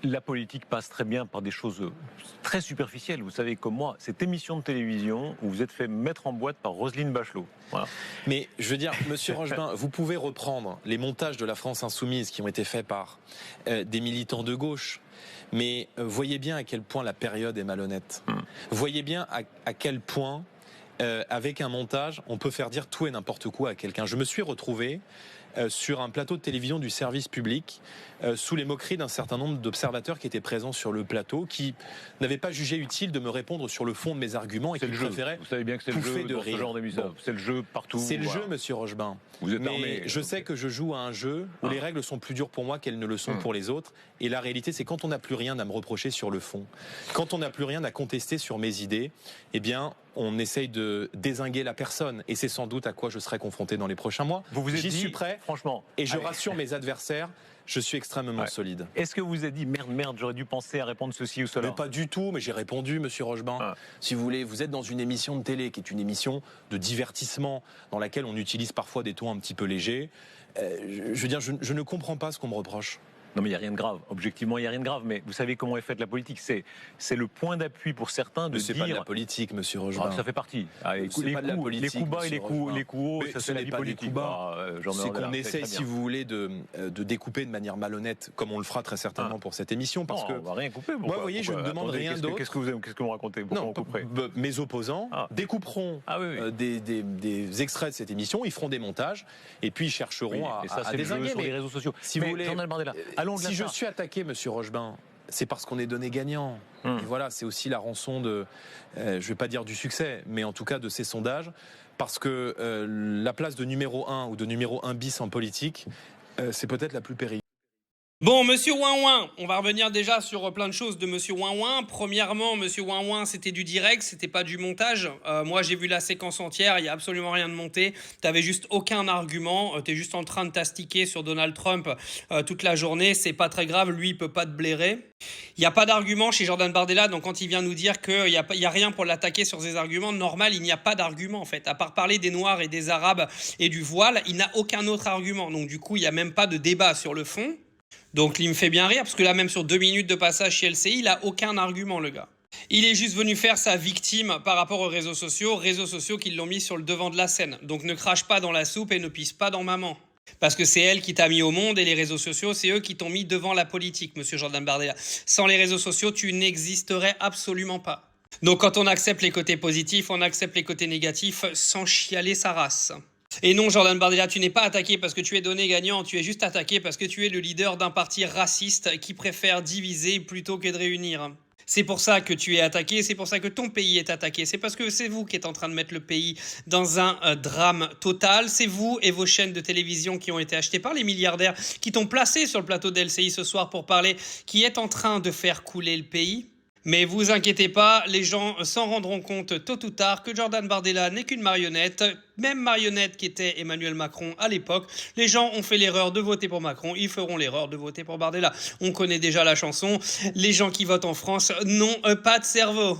La politique passe très bien par des choses très superficielles. Vous savez comme moi, cette émission de télévision où vous êtes fait mettre en boîte par Roselyne Bachelot. Voilà. Mais je veux dire, Monsieur Rochebin, vous pouvez reprendre les montages de la France Insoumise qui ont été faits par des militants de gauche. Mais voyez bien à quel point la période est malhonnête. Voyez bien à quel point, avec un montage, on peut faire dire tout et n'importe quoi à quelqu'un. Je me suis retrouvé sur un plateau de télévision du service public, sous les moqueries d'un certain nombre d'observateurs qui étaient présents sur le plateau, qui n'avaient pas jugé utile de me répondre sur le fond de mes arguments et qui préféraient Vous savez bien que c'est le jeu de dans rire. ce genre d'émission. Bon. C'est le jeu partout. C'est le jeu, Monsieur Rochebin. Vous êtes Mais armé. je sais que je joue à un jeu où les règles sont plus dures pour moi qu'elles ne le sont pour les autres. Et la réalité, c'est quand on n'a plus rien à me reprocher sur le fond, quand on n'a plus rien à contester sur mes idées, eh bien, on essaye de dézinguer la personne. Et c'est sans doute à quoi je serai confronté dans les prochains mois. J'y suis prêt, franchement. Et je rassure mes adversaires, je suis extrêmement solide. Est-ce que vous vous êtes dit, merde, j'aurais dû penser à répondre ceci ou cela? Mais pas du tout, mais j'ai répondu, Monsieur Rochebin. Si vous voulez, vous êtes dans une émission de télé qui est une émission de divertissement, dans laquelle on utilise parfois des tons un petit peu légers. Je veux dire, je ne comprends pas ce qu'on me reproche. Non mais il n'y a rien de grave. Objectivement, il n'y a rien de grave. Mais vous savez comment est faite la politique. C'est le point d'appui pour certains de dire... C'est pas de la politique, Monsieur Rochebin. Ça fait partie. Les coups bas et les coups hauts, ça c'est la vie politique. C'est qu'on essaie, si vous voulez, de découper de manière malhonnête, comme on le fera très certainement pour cette émission. Parce que on va rien couper. Moi, vous voyez, je ne demande rien d'autre. Qu'est-ce que vous me racontez? Non, mes opposants découperont des extraits de cette émission, ils feront des montages, et puis ils chercheront à dézinguer. Sur les réseaux sociaux. Si vous voulez... Si je suis attaqué, Monsieur Rochebin, c'est parce qu'on est donné gagnant. Et voilà, c'est aussi la rançon de, je ne vais pas dire du succès, mais en tout cas de ces sondages, parce que la place de numéro 1 ou de numéro 1 bis en politique, c'est peut-être la plus périlleuse. Bon, Monsieur Ouin-Ouin, on va revenir déjà sur plein de choses de Monsieur Ouin-Ouin. Premièrement, Monsieur Ouin-Ouin, c'était du direct, c'était pas du montage. Moi, j'ai vu la séquence entière, il n'y a absolument rien de monté. T'avais juste aucun argument, t'es juste en train de t'astiquer sur Donald Trump toute la journée. C'est pas très grave, lui, il peut pas te blairer. Il n'y a pas d'argument chez Jordan Bardella, donc quand il vient nous dire qu'il n'y a rien pour l'attaquer sur ses arguments, normal, il n'y a pas d'argument en fait. À part parler des Noirs et des Arabes et du voile, il n'a aucun autre argument. Donc du coup, il n'y a même pas de débat sur le fond. Donc il me fait bien rire, parce que là même sur 2 minutes de passage chez LCI, il a aucun argument le gars. Il est juste venu faire sa victime par rapport aux réseaux sociaux qui l'ont mis sur le devant de la scène. Donc ne crache pas dans la soupe et ne pisse pas dans maman. Parce que c'est elle qui t'a mis au monde et les réseaux sociaux, c'est eux qui t'ont mis devant la politique, Monsieur Jordan Bardella. Sans les réseaux sociaux, tu n'existerais absolument pas. Donc quand on accepte les côtés positifs, on accepte les côtés négatifs sans chialer sa race. Et non, Jordan Bardella, tu n'es pas attaqué parce que tu es donné gagnant, tu es juste attaqué parce que tu es le leader d'un parti raciste qui préfère diviser plutôt que de réunir. C'est pour ça que tu es attaqué, c'est pour ça que ton pays est attaqué, c'est parce que c'est vous qui êtes en train de mettre le pays dans un drame total, c'est vous et vos chaînes de télévision qui ont été achetées par les milliardaires qui t'ont placé sur le plateau d'LCI ce soir pour parler, qui est en train de faire couler le pays. Mais vous inquiétez pas, les gens s'en rendront compte tôt ou tard que Jordan Bardella n'est qu'une marionnette, même marionnette qu'était Emmanuel Macron à l'époque. Les gens ont fait l'erreur de voter pour Macron, ils feront l'erreur de voter pour Bardella. On connaît déjà la chanson, les gens qui votent en France n'ont pas de cerveau.